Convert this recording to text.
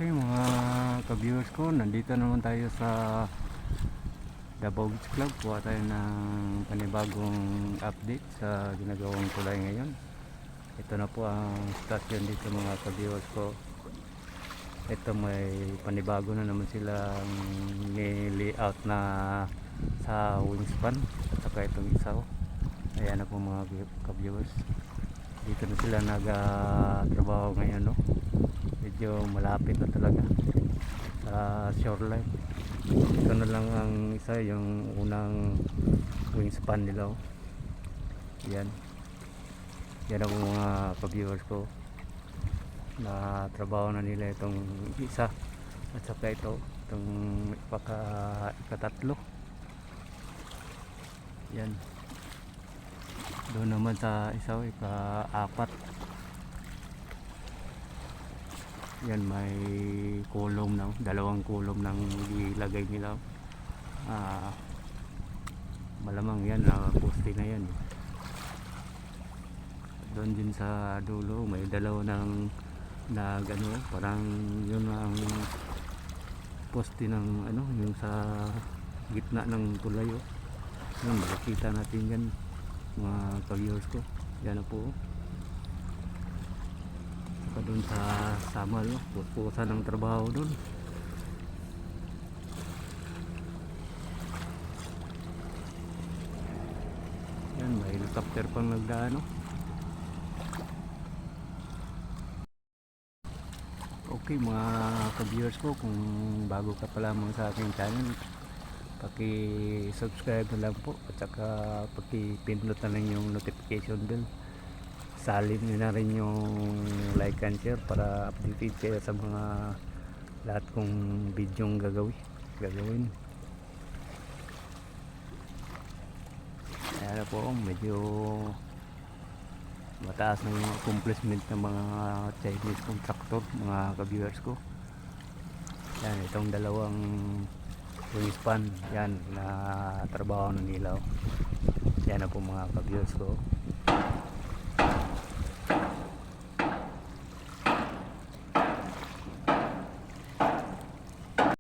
Okay mga ka-viewers ko, nandito naman tayo sa Davao Beach Club. Kuha tayo ng panibagong update sa ginagawang tulay ngayon. Ito na po ang stasyon dito mga ka-viewers ko. Ito may panibago na naman silang ni-layout na sa wingspan at saka itong isa ko. Ayan na po mga ka-viewers. Dito na sila nag-trabaho ngayon, no? Medyo malapit na talaga sa shoreline. Ito na lang ang isa, yung unang wingspan nila, oh. Yan ang mga ka-viewers ko, na trabaho na nila itong isa at saka itong ikatatlo. Yan, doon naman sa isa, ika-apat. Yan, may kulom na, dalawang kulom nang ilagay nila. Malamang yan poste na yan. Doon din sa dulo may dalawa ng parang yun ang poste ng yung sa gitna ng tulay, oh. Yun, makikita natin yan mga ka-viewers ko. Yan na po, doon sa samal, no? Pupusan ng trabaho doon. Yan, may helicopter pang nagdaan, no? Okay mga ka-viewers ko, kung bago ka pa lamang sa aking channel, paki-subscribe na lang po at saka paki-pindot na lang yung notification bell. Salin nyo na rin yung like and share para updated kayo sa mga lahat kong bidyong gagawin. Ayan na po, medyo mataas na yung accomplishment ng mga Chinese contractor mga ka-viewers ko. Yan, itong dalawang wingspan yan na trabaho ng ilaw. Yan na po mga ka-viewers ko.